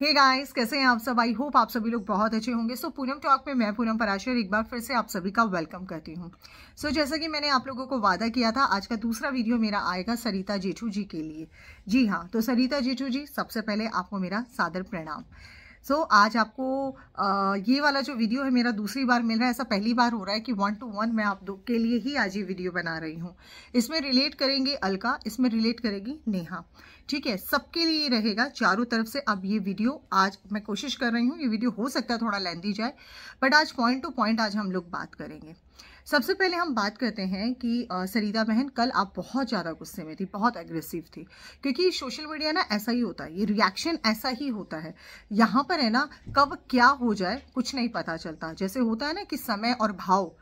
Hey guys, कैसे हैं आप सब। आई होप आप सभी लोग बहुत अच्छे होंगे। सो पूनम टॉक में मैं पूनम पराशर एक बार फिर से आप सभी का वेलकम करती हूँ। जैसा कि मैंने आप लोगों को वादा किया था, आज का दूसरा वीडियो मेरा आएगा सरिता जेठू जी के लिए। जी हाँ, तो सरिता जेठू जी, सबसे पहले आपको मेरा सादर प्रणाम। आज आपको ये वाला जो वीडियो है मेरा दूसरी बार मिल रहा है। ऐसा पहली बार हो रहा है कि 1 to 1 मैं आप दो के लिए ही आज ये वीडियो बना रही हूँ। इसमें रिलेट करेंगे अलका, इसमें रिलेट करेगी नेहा। ठीक है, सबके लिए रहेगा चारों तरफ से। अब ये वीडियो आज मैं कोशिश कर रही हूँ, ये वीडियो हो सकता है थोड़ा लेंथी जाए, बट आज पॉइंट टू पॉइंट आज हम लोग बात करेंगे। सबसे पहले हम बात करते हैं कि सरिता बहन, कल आप बहुत ज़्यादा गुस्से में थी, बहुत एग्रेसिव थी, क्योंकि सोशल मीडिया ना ऐसा ही होता है, ये रिएक्शन ऐसा ही होता है। यहाँ पर है ना, कब क्या हो जाए कुछ नहीं पता चलता। जैसे होता है ना कि समय और भाव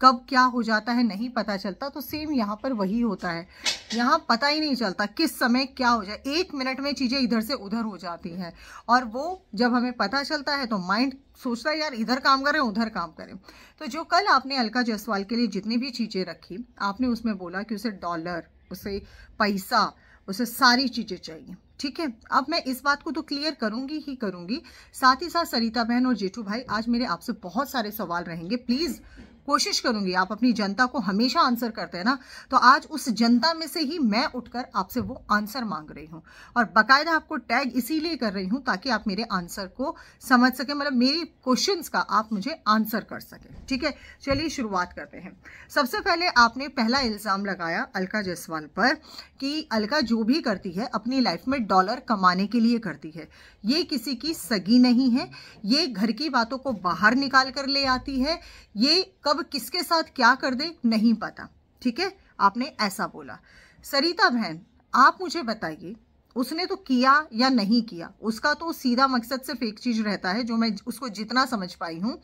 कब क्या हो जाता है नहीं पता चलता, तो सेम यहाँ पर वही होता है। यहाँ पता ही नहीं चलता किस समय क्या हो जाए, 1 मिनट में चीज़ें इधर से उधर हो जाती हैं। और वो जब हमें पता चलता है तो माइंड सोचता है यार इधर काम करें उधर काम करें। तो जो कल आपने अलका जायसवाल के लिए जितनी भी चीज़ें रखी, आपने उसमें बोला कि उसे डॉलर, उसे पैसा, उसे सारी चीज़ें चाहिए। ठीक है, अब मैं इस बात को तो क्लियर करूंगी ही करूंगी। साथ ही साथ सरिता बहन और जेठू भाई, आज मेरे आपसे बहुत सारे सवाल रहेंगे। प्लीज़ कोशिश करूंगी, आप अपनी जनता को हमेशा आंसर करते हैं ना, तो आज उस जनता में से ही मैं उठकर आपसे वो आंसर मांग रही हूँ। और बाकायदा आपको टैग इसीलिए कर रही हूँ ताकि आप मेरे आंसर को समझ सके, मतलब मेरी क्वेश्चंस का आप मुझे आंसर कर सके। ठीक है, चलिए शुरुआत करते हैं। सबसे पहले आपने पहला इल्ज़ाम लगाया अलका जायसवाल पर कि अलका जो भी करती है अपनी लाइफ में डॉलर कमाने के लिए करती है। ये किसी की सगी नहीं है, ये घर की बातों को बाहर निकाल कर ले आती है, ये कब किसके साथ क्या कर दे नहीं पता। ठीक है, आपने ऐसा बोला। सरिता बहन, आप मुझे बताइए, उसने तो किया या नहीं किया, उसका तो सीधा मकसद सिर्फ एक चीज रहता है, जो मैं उसको जितना समझ पाई हूं,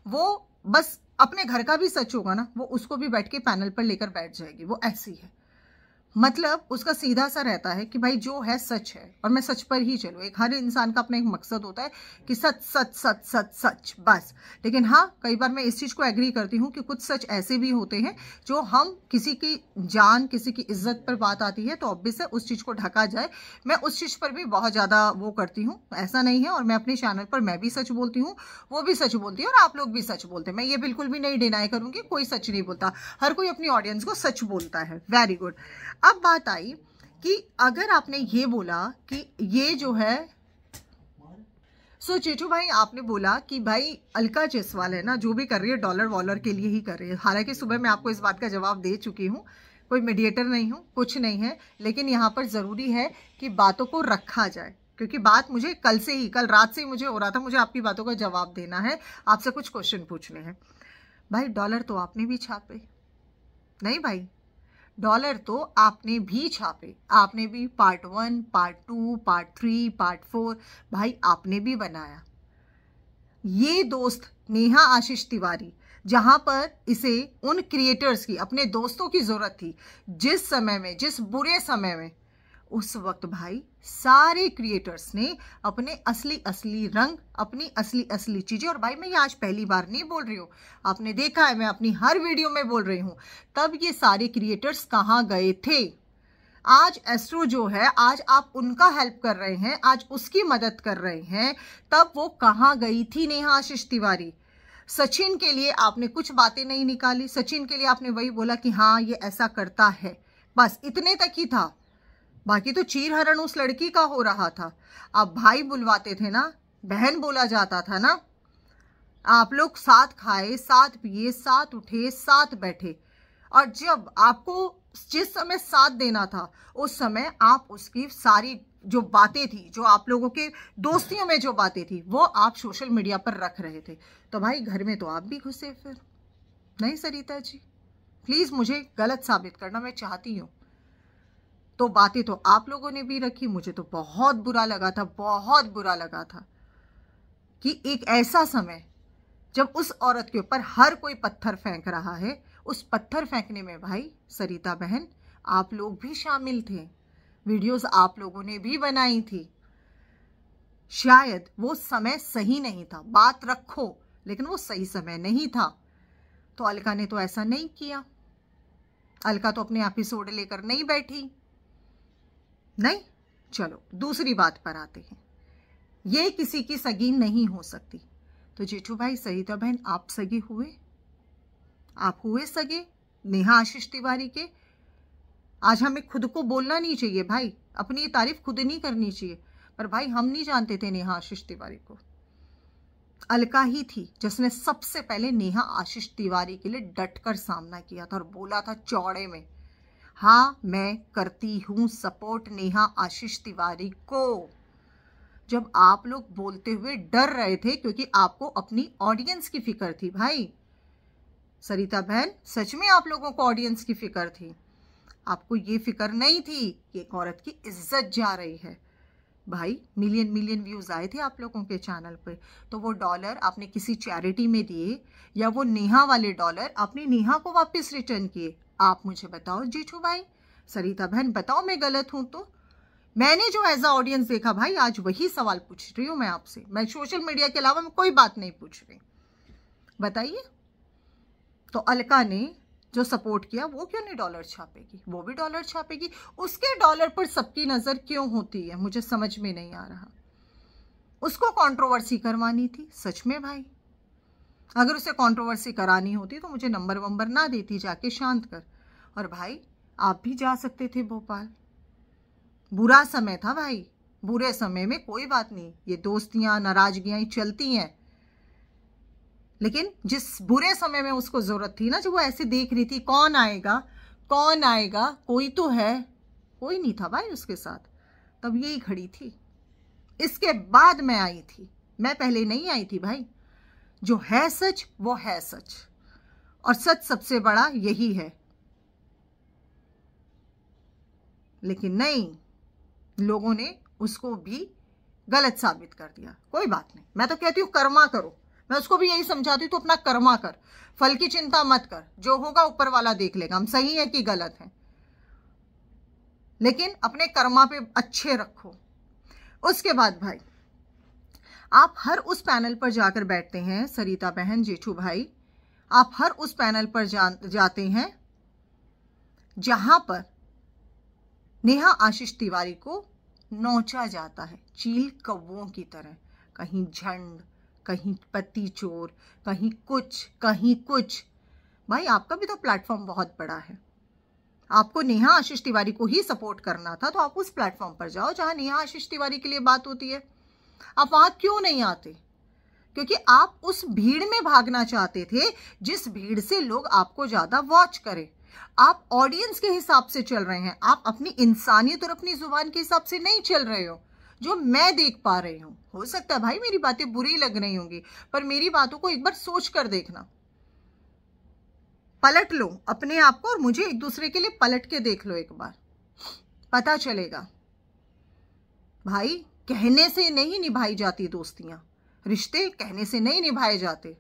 वो बस अपने घर का भी सच होगा ना, वो उसको भी बैठ के पैनल पर लेकर बैठ जाएगी। वो ऐसी है, मतलब उसका सीधा सा रहता है कि भाई जो है सच है और मैं सच पर ही चलूँ। एक हर इंसान का अपना एक मकसद होता है कि सच सच सच सच सच बस। लेकिन हाँ, कई बार मैं इस चीज़ को एग्री करती हूँ कि कुछ सच ऐसे भी होते हैं जो हम किसी की जान, किसी की इज्जत पर बात आती है तो ऑब्वियस है उस चीज़ को ढका जाए। मैं उस चीज़ पर भी बहुत ज़्यादा वो करती हूँ, ऐसा नहीं है। और मैं अपने चैनल पर मैं भी सच बोलती हूँ, वो भी सच बोलती है और आप लोग भी सच बोलते हैं। मैं ये बिल्कुल भी नहीं डिनाई करूँगी, कोई सच नहीं बोलता, हर कोई अपनी ऑडियंस को सच बोलता है। Very good. अब बात आई कि अगर आपने ये बोला कि ये जो है, जेठू भाई आपने बोला कि भाई अलका जायसवाल है ना, जो भी कर रही है डॉलर वॉलर के लिए ही कर रही है। हालांकि सुबह मैं आपको इस बात का जवाब दे चुकी हूँ, कोई मीडिएटर नहीं हूँ, कुछ नहीं है, लेकिन यहाँ पर ज़रूरी है कि बातों को रखा जाए, क्योंकि बात मुझे कल से ही, कल रात से ही मुझे हो रहा था, मुझे आपकी बातों का जवाब देना है, आपसे कुछ क्वेश्चन पूछने हैं। भाई डॉलर तो आपने भी छापे नहीं, भाई डॉलर तो आपने भी छापे, आपने भी पार्ट 1, पार्ट 2, पार्ट 3, पार्ट 4 भाई आपने भी बनाया। ये दोस्त नेहा आशीष तिवारी, जहां पर इसे उन क्रिएटर्स की, अपने दोस्तों की जरूरत थी, जिस समय में, जिस बुरे समय में, उस वक्त भाई सारे क्रिएटर्स ने अपने असली असली रंग, अपनी असली असली चीजें, और भाई मैं ये आज पहली बार नहीं बोल रही हूँ, आपने देखा है मैं अपनी हर वीडियो में बोल रही हूँ, तब ये सारे क्रिएटर्स कहाँ गए थे। आज एस्ट्रो जो है, आज आप उनका हेल्प कर रहे हैं, आज उसकी मदद कर रहे हैं, तब वो कहाँ गई थी नेहा आशीष तिवारी। सचिन के लिए आपने कुछ बातें नहीं निकाली, सचिन के लिए आपने वही बोला कि हाँ ये ऐसा करता है, बस इतने तक ही था। बाकी तो चीरहरण उस लड़की का हो रहा था। अब भाई बुलवाते थे ना, बहन बोला जाता था ना, आप लोग साथ खाए, साथ पिए, साथ उठे, साथ बैठे, और जब आपको जिस समय साथ देना था उस समय आप उसकी सारी जो बातें थी, जो आप लोगों के दोस्तियों में जो बातें थी, वो आप सोशल मीडिया पर रख रहे थे। तो भाई घर में तो आप भी घुसे फिर। नहीं सरिता जी, प्लीज मुझे गलत साबित करना, मैं चाहती हूँ। तो बातें तो आप लोगों ने भी रखी, मुझे तो बहुत बुरा लगा था, बहुत बुरा लगा था कि एक ऐसा समय जब उस औरत के ऊपर हर कोई पत्थर फेंक रहा है, उस पत्थर फेंकने में भाई सरिता बहन आप लोग भी शामिल थे, वीडियोस आप लोगों ने भी बनाई थी। शायद वो समय सही नहीं था, बात रखो, लेकिन वो सही समय नहीं था। तो अलका ने तो ऐसा नहीं किया, अलका तो अपने एपिसोड लेकर नहीं बैठी। नहीं, चलो दूसरी बात पर आते हैं। ये किसी की सगी नहीं हो सकती। तो जेठू भाई, सरिता बहन, आप सगे हुए? आप हुए सगे नेहा आशीष तिवारी के? आज हमें खुद को बोलना नहीं चाहिए भाई, अपनी तारीफ खुद नहीं करनी चाहिए। पर भाई हम नहीं जानते थे नेहा आशीष तिवारी को। अलका ही थी जिसने सबसे पहले नेहा आशीष तिवारी के लिए डटकर सामना किया था और बोला था चौड़े में, हाँ मैं करती हूं सपोर्ट नेहा आशीष तिवारी को। जब आप लोग बोलते हुए डर रहे थे क्योंकि आपको अपनी ऑडियंस की फिक्र थी भाई। सरिता बहन, सच में आप लोगों को ऑडियंस की फिक्र थी। आपको ये फिक्र नहीं थी कि एक औरत की इज्जत जा रही है। भाई मिलियन व्यूज आए थे आप लोगों के चैनल पे, तो वो डॉलर आपने किसी चैरिटी में दिए या वो नेहा वाले डॉलर आपने नेहा को वापस रिटर्न किए? आप मुझे बताओ जेठू भाई। सरिता बहन बताओ मैं गलत हूं तो। मैंने जो एज अ ऑडियंस देखा भाई, आज वही सवाल पूछ रही हूं मैं आपसे। मैं सोशल मीडिया के अलावा मैं कोई बात नहीं पूछ रही, बताइए। तो अलका ने जो सपोर्ट किया वो क्यों नहीं डॉलर छापेगी? वो भी डॉलर छापेगी। उसके डॉलर पर सबकी नजर क्यों होती है, मुझे समझ में नहीं आ रहा। उसको कंट्रोवर्सी करवानी थी सच में भाई। अगर उसे कंट्रोवर्सी करानी होती तो मुझे नंबर वंबर ना देती, जाके शांत कर। और भाई आप भी जा सकते थे भोपाल। बुरा समय था भाई, बुरे समय में कोई बात नहीं, ये दोस्तियां नाराजगियां चलती हैं। लेकिन जिस बुरे समय में उसको जरूरत थी ना, जब वो ऐसे देख रही थी कौन आएगा कौन आएगा, कोई तो है, कोई नहीं था भाई उसके साथ, तब यही खड़ी थी। इसके बाद मैं आई थी, मैं पहले नहीं आई थी भाई। जो है सच वो है सच, और सच सबसे बड़ा यही है। लेकिन नहीं, लोगों ने उसको भी गलत साबित कर दिया। कोई बात नहीं, मैं तो कहती हूं कर्मा करो। मैं उसको भी यही समझाती हूं, तो अपना कर्मा कर, फल की चिंता मत कर, जो होगा ऊपर वाला देख लेगा, हम सही है कि गलत है, लेकिन अपने कर्मा पे अच्छे रखो। उसके बाद भाई, आप हर उस पैनल पर जाकर बैठते हैं सरिता बहन, जेठू भाई, आप हर उस पैनल पर जाते हैं जहां पर नेहा आशीष तिवारी को नोचा जाता है चील कौवों की तरह। कहीं झंड, कहीं पति चोर, कहीं कुछ। भाई आपका भी तो प्लेटफॉर्म बहुत बड़ा है। आपको नेहा आशीष तिवारी को ही सपोर्ट करना था, तो आप उस प्लेटफॉर्म पर जाओ जहां नेहा आशीष तिवारी के लिए बात होती है। आप वहां क्यों नहीं आते? क्योंकि आप उस भीड़ में भागना चाहते थे जिस भीड़ से लोग आपको ज्यादा वॉच करें। आप ऑडियंस के हिसाब से चल रहे हैं, आप अपनी इंसानियत और अपनी जुबान के हिसाब से नहीं चल रहे हो, जो मैं देख पा रही हूं। हो सकता है भाई मेरी बातें बुरी लग रही होंगी, पर मेरी बातों को एक बार सोच कर देखना, पलट लो अपने आप को और मुझे एक दूसरे के लिए पलट के देख लो एक बार, पता चलेगा। भाई कहने से नहीं निभाई जाती दोस्तियां, रिश्ते कहने से नहीं निभाए जाते।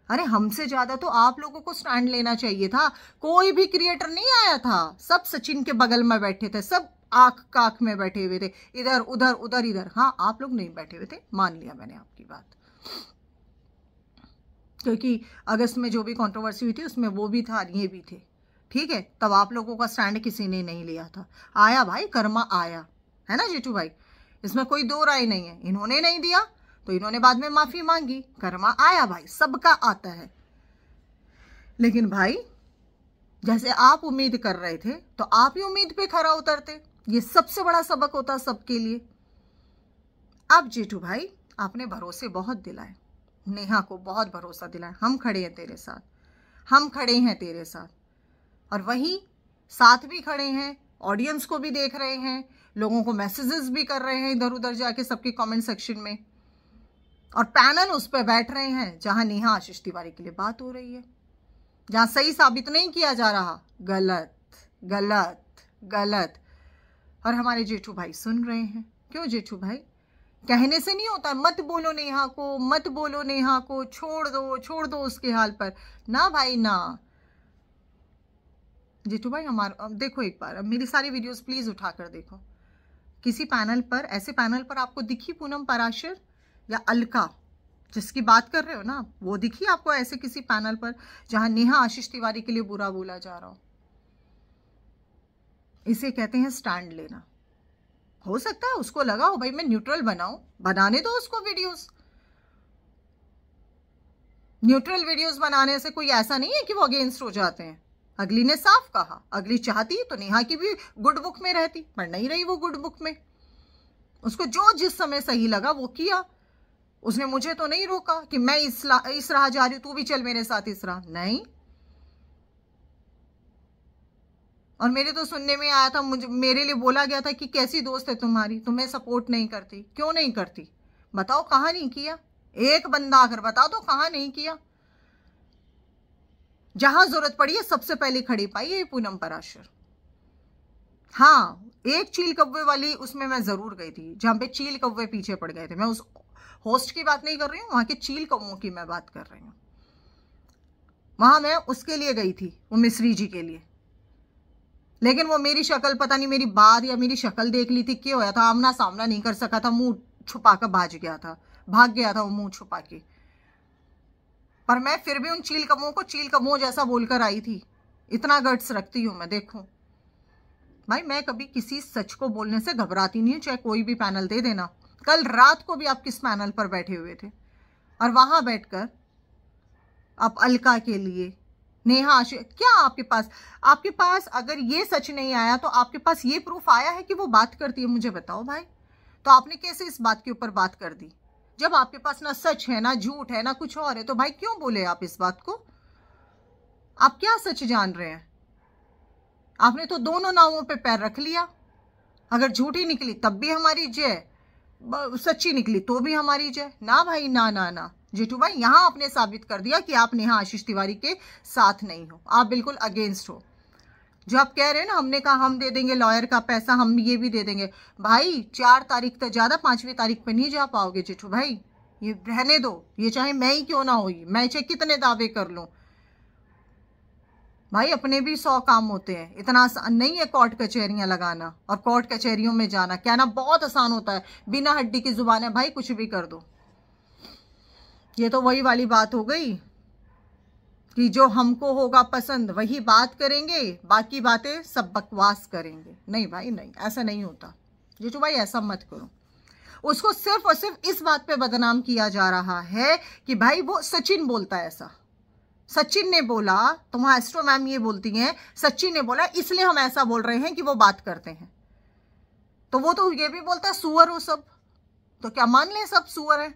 अरे हमसे ज्यादा तो आप लोगों को स्टैंड लेना चाहिए था। कोई भी क्रिएटर नहीं आया था, सब सचिन के बगल में बैठे थे, सब आंख काख में बैठे हुए थे, इधर उधर उधर इधर। हाँ, आप लोग नहीं बैठे हुए थे, मान लिया मैंने आपकी बात, क्योंकि अगस्त में जो भी कंट्रोवर्सी हुई थी उसमें वो भी था, ये भी थे, ठीक है। तब आप लोगों का स्टैंड किसी ने नहीं लिया था। आया भाई, कर्मा आया है ना जेठू भाई, इसमें कोई दो राय नहीं है। इन्होंने नहीं दिया तो इन्होंने बाद में माफी मांगी, कर्मा आया भाई, सबका आता है। लेकिन भाई जैसे आप उम्मीद कर रहे थे तो आप ही उम्मीद पे खरा उतरते, ये सबसे बड़ा सबक होता सबके लिए। अब जेठू भाई आपने भरोसे बहुत दिलाए, नेहा को बहुत भरोसा दिलाया, हम खड़े हैं तेरे साथ, हम खड़े हैं तेरे साथ, और वहीं साथ भी खड़े हैं, ऑडियंस को भी देख रहे हैं, लोगों को मैसेजेस भी कर रहे हैं इधर उधर जाके सबके कमेंट सेक्शन में, और पैनल उस पर बैठ रहे हैं जहां नेहा आशीष तिवारी के लिए बात हो रही है, जहां सही साबित नहीं किया जा रहा, गलत गलत गलत। और हमारे जेठू भाई सुन रहे हैं। क्यों जेठू भाई? कहने से नहीं होता, मत बोलो नेहा को, मत बोलो नेहा को, छोड़ दो उसके हाल पर, ना भाई ना। जेठू भाई हमारा देखो, एक बार मेरी सारी वीडियोस प्लीज उठाकर देखो। किसी पैनल पर, ऐसे पैनल पर आपको दिखी पूनम पराशर या अलका, जिसकी बात कर रहे हो ना, वो दिखी आपको ऐसे किसी पैनल पर जहां नेहा आशीष तिवारी के लिए बुरा बोला जा रहा हो? इसे कहते हैं स्टैंड लेना। हो सकता है उसको लगा हो भाई मैं न्यूट्रल बनाऊं, बनाने दो उसको वीडियोस। न्यूट्रल वीडियोस बनाने से कोई ऐसा नहीं है कि वो अगेंस्ट हो जाते हैं। अगली ने साफ कहा, अगली चाहती तो नेहा की भी गुड बुक में रहती, पर नहीं रही वो गुड बुक में। उसको जो जिस समय सही लगा वो किया। उसने मुझे तो नहीं रोका कि मैं इस राह जा रही हूं, तू भी चल मेरे साथ इस राह, नहीं। और मेरे तो सुनने में आया था, मेरे लिए बोला गया था कि कैसी दोस्त है तुम्हारी, तुम्हें सपोर्ट नहीं करती। क्यों नहीं करती बताओ, कहां नहीं किया? एक बंदा आकर बता दो कहां नहीं किया। जहां जरूरत पड़ी है सबसे पहले खड़ी पाई है पूनम पराशर। हाँ, एक चील कौवे वाली उसमें मैं जरूर गई थी, जहां पे चील कौवे पीछे पड़ गए थे। मैं उस होस्ट की बात नहीं कर रही हूं, वहां के चील कौवों की मैं बात कर रही हूं। वहां मैं उसके लिए गई थी, वो मिश्री जी के लिए। लेकिन वो मेरी शक्ल, पता नहीं मेरी बात या मेरी शक्ल देख ली थी, क्या होया था, आमना सामना नहीं कर सका था, मुंह छुपा कर भाग गया था वो मुंह छुपा के। पर मैं फिर भी उन चील कौवों को चील कौवों जैसा बोलकर आई थी। इतना गट्स रखती हूं मैं। देखो भाई, मैं कभी किसी सच को बोलने से घबराती नहीं हूं, चाहे कोई भी पैनल दे देना। कल रात को भी आप किस पैनल पर बैठे हुए थे, और वहां बैठकर आप अलका के लिए, नेहा क्या आपके पास अगर ये सच नहीं आया तो आपके पास ये प्रूफ आया है कि वो बात करती है? मुझे बताओ भाई। तो आपने कैसे इस बात के ऊपर बात कर दी? जब आपके पास ना सच है, ना झूठ है, ना कुछ और है, तो भाई क्यों बोले आप इस बात को? आप क्या सच जान रहे हैं? आपने तो दोनों नावों पे पैर रख लिया। अगर झूठी निकली तब भी हमारी जय, सच्ची निकली तो भी हमारी जय। ना भाई, ना ना ना जेठू भाई, यहां आपने साबित कर दिया कि आप नेहा आशीष तिवारी के साथ नहीं हो, आप बिल्कुल अगेंस्ट हो। जो आप कह रहे हैं ना, हमने कहा हम दे देंगे लॉयर का पैसा, हम ये भी दे देंगे। भाई 4 तारीख तक, ज्यादा 5वीं तारीख पे नहीं जा पाओगे जेठू भाई, ये रहने दो। ये चाहे मैं ही क्यों ना हुई, मैं चाहे कितने दावे कर लूं भाई, अपने भी 100 काम होते हैं। इतना आसान नहीं है कोर्ट कचहरियां लगाना और कोर्ट कचहरियों में जाना। कहना बहुत आसान होता है, बिना हड्डी की जुबान है भाई, कुछ भी कर दो। ये तो वही वाली बात हो गई कि जो हमको होगा पसंद वही बात करेंगे, बाकी बातें सब बकवास करेंगे। नहीं भाई नहीं, ऐसा नहीं होता जीतू भाई, ऐसा मत करो। उसको सिर्फ और सिर्फ इस बात पे बदनाम किया जा रहा है कि भाई वो सचिन बोलता है ऐसा। सचिन ने बोला, तो वहां एस्ट्रो मैम ये बोलती हैं, सचिन ने बोला इसलिए हम ऐसा बोल रहे हैं कि वो बात करते हैं। तो वो तो ये भी बोलता है सुअर हो सब, तो क्या मान लें सब सुअर है?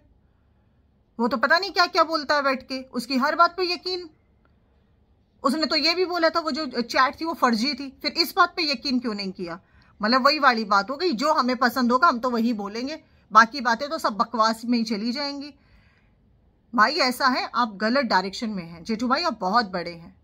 वो तो पता नहीं क्या क्या बोलता है बैठ के, उसकी हर बात पे यकीन। उसने तो ये भी बोला था वो जो चैट थी वो फर्जी थी, फिर इस बात पे यकीन क्यों नहीं किया? मतलब वही वाली बात हो गई, जो हमें पसंद होगा हम तो वही बोलेंगे, बाकी बातें तो सब बकवास में ही चली जाएंगी। भाई ऐसा है, आप गलत डायरेक्शन में हैं जेठू भाई, आप बहुत बड़े हैं।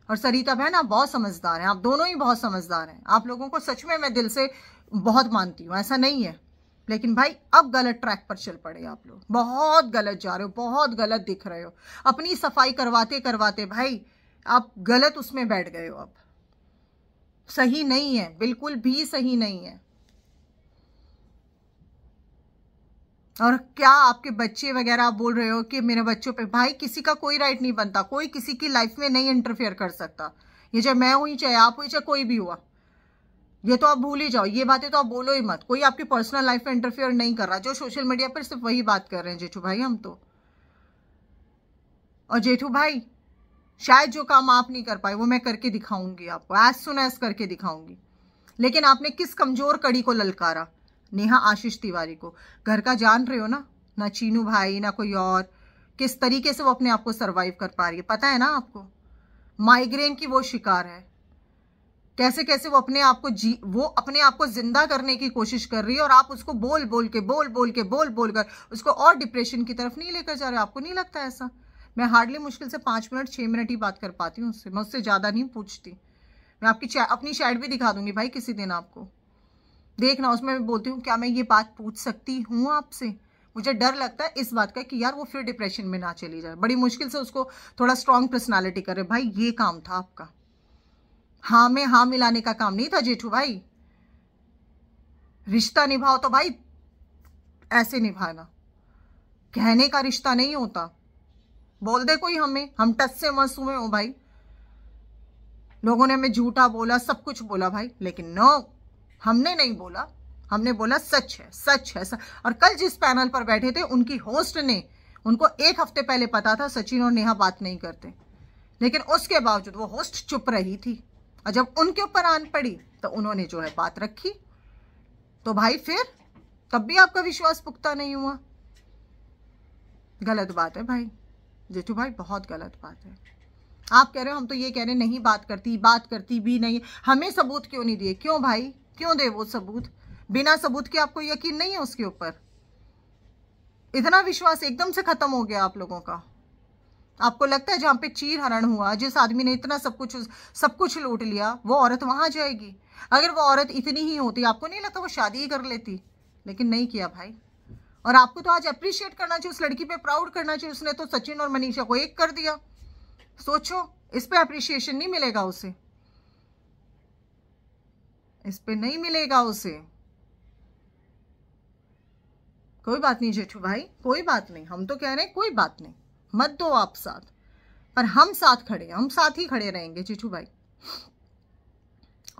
और सरिता बहन आप बहुत समझदार हैं, आप दोनों ही बहुत समझदार हैं। आप लोगों को सच में मैं दिल से बहुत मानती हूँ, ऐसा नहीं है। लेकिन भाई अब गलत ट्रैक पर चल पड़े आप लोग, बहुत गलत जा रहे हो, बहुत गलत दिख रहे हो। अपनी सफाई करवाते करवाते भाई आप गलत उसमें बैठ गए हो। अब सही नहीं है, बिल्कुल भी सही नहीं है। और क्या आपके बच्चे वगैरह आप बोल रहे हो कि मेरे बच्चों पे, भाई किसी का कोई राइट नहीं बनता, कोई किसी की लाइफ में नहीं इंटरफेयर कर सकता। ये चाहे मैं हुई, चाहे आप हुई, चाहे कोई भी हुआ, ये तो आप भूल ही जाओ। ये बातें तो आप बोलो ही मत, कोई आपकी पर्सनल लाइफ में इंटरफेयर नहीं कर रहा। जो सोशल मीडिया पर सिर्फ वही बात कर रहे हैं जेठू भाई हम तो। और जेठू भाई शायद जो काम आप नहीं कर पाए वो मैं करके दिखाऊंगी आपको, एज सुन एज करके दिखाऊंगी। लेकिन आपने किस कमजोर कड़ी को ललकारा? नेहा आशीष तिवारी को। घर का जान रहे हो ना, ना चीनू भाई ना कोई और, किस तरीके से वो अपने आप को सरवाइव कर पा रही है पता है ना आपको? माइग्रेन की वो शिकार है, कैसे कैसे वो अपने आप को जिंदा करने की कोशिश कर रही है, और आप उसको बोल बोल कर उसको और डिप्रेशन की तरफ नहीं लेकर जा रहे। आपको नहीं लगता ऐसा? मैं हार्डली मुश्किल से 5 मिनट 6 मिनट ही बात कर पाती हूँ उससे, मैं उससे ज्यादा नहीं पूछती। मैं आपकी अपनी चैट भी दिखा दूंगी भाई किसी दिन आपको, देखना। उसमें मैं बोलती हूँ क्या मैं ये बात पूछ सकती हूँ आपसे? मुझे डर लगता है इस बात का कि यार वो फिर डिप्रेशन में ना चली जाए। बड़ी मुश्किल से उसको थोड़ा स्ट्रांग पर्सनालिटी करे। भाई ये काम था आपका, हाँ में हाँ मिलाने का काम नहीं था जेठू भाई। रिश्ता निभाओ तो भाई ऐसे निभाना, कहने का रिश्ता नहीं होता। बोल दे कोई हमें, हम टच से मस हुए हो भाई, लोगों ने हमें झूठा बोला, सब कुछ बोला भाई, लेकिन नो, हमने नहीं बोला। हमने बोला सच है, सच है। और कल जिस पैनल पर बैठे थे उनकी होस्ट ने, उनको 1 हफ्ते पहले पता था सचिन और नेहा बात नहीं करते, लेकिन उसके बावजूद वो होस्ट चुप रही थी। और जब उनके ऊपर आन पड़ी तो उन्होंने जो है बात रखी। तो भाई फिर तब भी आपका विश्वास पुख्ता नहीं हुआ। गलत बात है भाई, जेठू भाई, बहुत गलत बात है। आप कह रहे हो हम तो ये कह रहे हैं नहीं बात करती भी नहीं, हमें सबूत क्यों नहीं दिए? क्यों भाई, क्यों दे वो सबूत? बिना सबूत के आपको यकीन नहीं है उसके ऊपर? इतना विश्वास एकदम से खत्म हो गया आप लोगों का? आपको लगता है जहां पे चीर हरण हुआ, जिस आदमी ने इतना सब कुछ लूट लिया, वो औरत वहां जाएगी? अगर वो औरत इतनी ही होती, आपको नहीं लगता वो शादी ही कर लेती? लेकिन नहीं किया भाई। और आपको तो आज अप्रिशिएट करना चाहिए, उस लड़की पे प्राउड करना चाहिए। उसने तो सचिन और मनीषा को एक कर दिया। सोचो, इस पे अप्रिशिएशन नहीं मिलेगा उसे, इस पे नहीं मिलेगा उसे। कोई बात नहीं जेठू भाई, कोई बात नहीं। हम तो कह रहे हैं कोई बात नहीं, मत दो आप साथ, पर हम साथ खड़े, हम साथ ही खड़े रहेंगे जेठू भाई।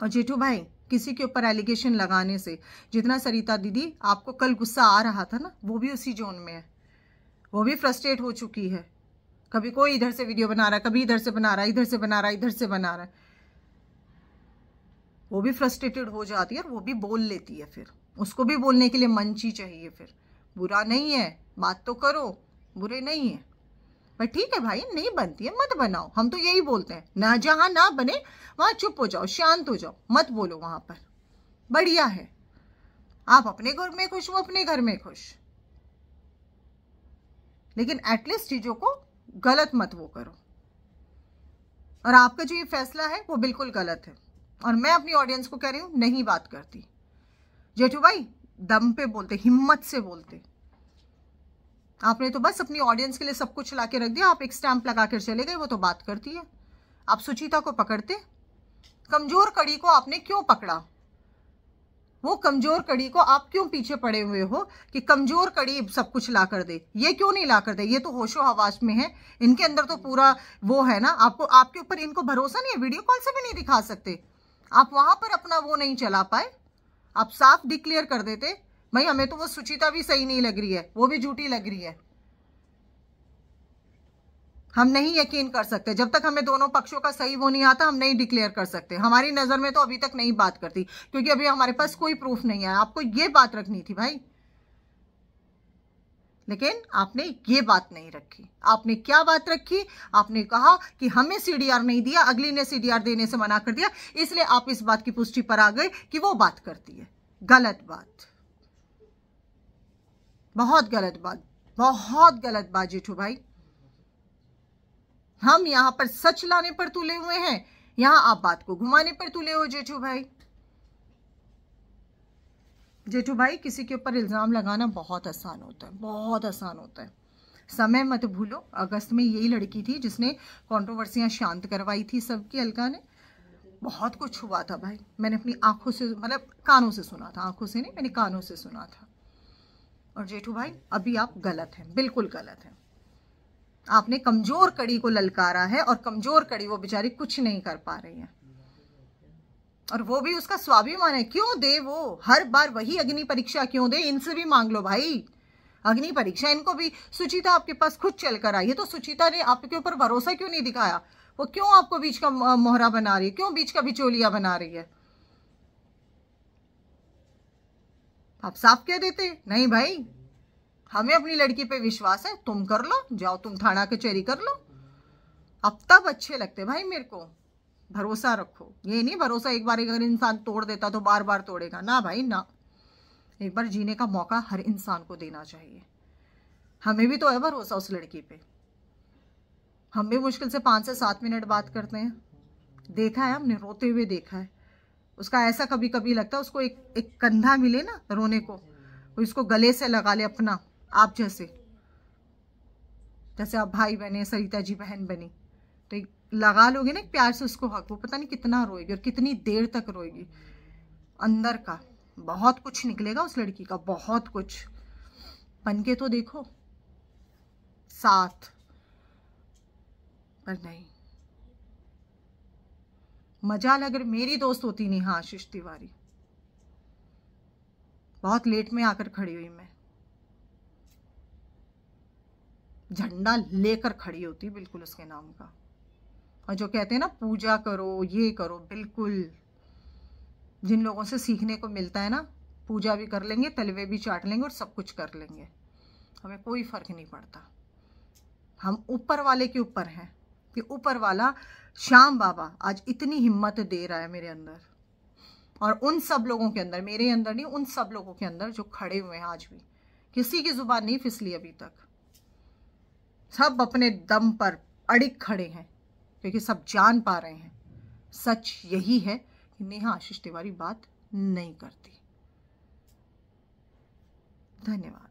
और जेठू भाई, किसी के ऊपर एलिगेशन लगाने से, जितना सरिता दीदी आपको कल गुस्सा आ रहा था ना, वो भी उसी जोन में है। वो भी फ्रस्ट्रेट हो चुकी है। कभी कोई इधर से वीडियो बना रहा है, कभी इधर से बना रहा है, इधर से बना रहा है, इधर से बना रहा है। वो भी फ्रस्ट्रेटेड हो जाती है और वो भी बोल लेती है। फिर उसको भी बोलने के लिए मंच ही चाहिए। फिर बुरा नहीं है, बात तो करो, बुरे नहीं है। पर ठीक है भाई, नहीं बनती है मत बनाओ। हम तो यही बोलते हैं, ना जहां ना बने वहां चुप हो जाओ, शांत हो जाओ, मत बोलो वहां पर। बढ़िया है, आप अपने घर में खुश, वो अपने घर में खुश, लेकिन एटलीस्ट चीजों को गलत मत वो करो। और आपका जो ये फैसला है वो बिल्कुल गलत है। और मैं अपनी ऑडियंस को कह रही हूं, नहीं बात करती। जेठू भाई, दम पे बोलते, हिम्मत से बोलते। आपने तो बस अपनी ऑडियंस के लिए सब कुछ ला के रख दिया। आप एक स्टैंप लगा कर चले गए, वो तो बात करती है। आप सुचिता को पकड़ते, कमजोर कड़ी को आपने क्यों पकड़ा? वो कमजोर कड़ी को आप क्यों पीछे पड़े हुए हो कि कमजोर कड़ी सब कुछ ला कर दे? ये क्यों नहीं ला कर दे? ये तो होशो हवास में है, इनके अंदर तो पूरा वो है ना। आपको, आपके ऊपर इनको भरोसा नहीं है? वीडियो कॉल से भी नहीं दिखा सकते आप? वहां पर अपना वो नहीं चला पाए? आप साफ डिक्लेयर कर देते, भाई हमें तो वो सुचिता भी सही नहीं लग रही है, वो भी झूठी लग रही है, हम नहीं यकीन कर सकते। जब तक हमें दोनों पक्षों का सही वो नहीं आता, हम नहीं डिक्लेयर कर सकते। हमारी नजर में तो अभी तक नहीं बात करती, क्योंकि अभी हमारे पास कोई प्रूफ नहीं है। आपको ये बात रखनी थी भाई, लेकिन आपने ये बात नहीं रखी। आपने क्या बात रखी? आपने कहा कि हमें सीडीआर नहीं दिया, अगली ने सीडीआर देने से मना कर दिया, इसलिए आप इस बात की पुष्टि पर आ गए कि वो बात करती है। गलत बात, बहुत गलत बात, बहुत गलत बात जेठू भाई। हम यहां पर सच लाने पर तुले हुए हैं, यहां आप बात को घुमाने पर तुले हो जेठू भाई। जेठू भाई, किसी के ऊपर इल्जाम लगाना बहुत आसान होता है, बहुत आसान होता है। समय मत भूलो, अगस्त में यही लड़की थी जिसने कंट्रोवर्सियां शांत करवाई थी सबकी। अलका ने, बहुत कुछ हुआ था भाई, मैंने अपनी आंखों से, मतलब कानों से सुना था, आंखों से नहीं, मैंने कानों से सुना था। और जेठू भाई, अभी आप गलत हैं, बिल्कुल गलत हैं। आपने कमजोर कड़ी को ललकारा है, और कमजोर कड़ी वो बेचारी कुछ नहीं कर पा रही है, और वो भी उसका स्वाभिमान है। क्यों दे वो हर बार वही अग्नि परीक्षा? क्यों दे? इनसे भी मांग लो भाई अग्नि परीक्षा। इनको भी, सुचिता आपके पास खुद चल कर आई है, तो सुचिता ने आपके ऊपर भरोसा क्यों नहीं दिखाया? वो क्यों आपको बीच का मोहरा बना रही है? क्यों बीच का बिचौलिया बना रही है? आप साफ कह देते, नहीं भाई हमें अपनी लड़की पे विश्वास है, तुम कर लो, जाओ तुम थाना कचहरी कर लो। अब तब अच्छे लगते भाई मेरे को। भरोसा रखो, ये नहीं भरोसा एक बार अगर इंसान तोड़ देता तो बार बार तोड़ेगा, ना भाई ना। एक बार जीने का मौका हर इंसान को देना चाहिए। हमें भी तो है भरोसा उस लड़की पे। हम भी मुश्किल से 5 से 7 मिनट बात करते हैं, देखा है हमने, रोते हुए देखा है उसका। ऐसा कभी कभी लगता है उसको एक कंधा मिले ना रोने को, वो इसको गले से लगा ले अपना, आप जैसे आप भाई बने, सरिता जी बहन बनी, तो लगा लोगे ना प्यार से उसको हक, वो पता नहीं कितना रोएगी और कितनी देर तक रोएगी। अंदर का बहुत कुछ निकलेगा उस लड़की का, बहुत कुछ बन के तो देखो साथ। पर नहीं, मजाल अगर मेरी दोस्त होती नेहा आशीष तिवारी, बहुत लेट में आकर खड़ी हुई मैं, झंडा लेकर खड़ी होती बिल्कुल उसके नाम का। और जो कहते हैं ना पूजा करो ये करो, बिल्कुल जिन लोगों से सीखने को मिलता है ना, पूजा भी कर लेंगे, तलवे भी चाट लेंगे और सब कुछ कर लेंगे, हमें कोई फर्क नहीं पड़ता। हम ऊपर वाले के ऊपर हैं कि ऊपर वाला श्याम बाबा आज इतनी हिम्मत दे रहा है मेरे अंदर और उन सब लोगों के अंदर, मेरे अंदर नहीं, उन सब लोगों के अंदर जो खड़े हुए हैं आज भी। किसी की जुबान नहीं फिसली अभी तक, सब अपने दम पर अड़िग खड़े हैं क्योंकि सब जान पा रहे हैं सच यही है कि नेहा आशीष तिवारी बात नहीं करती। धन्यवाद।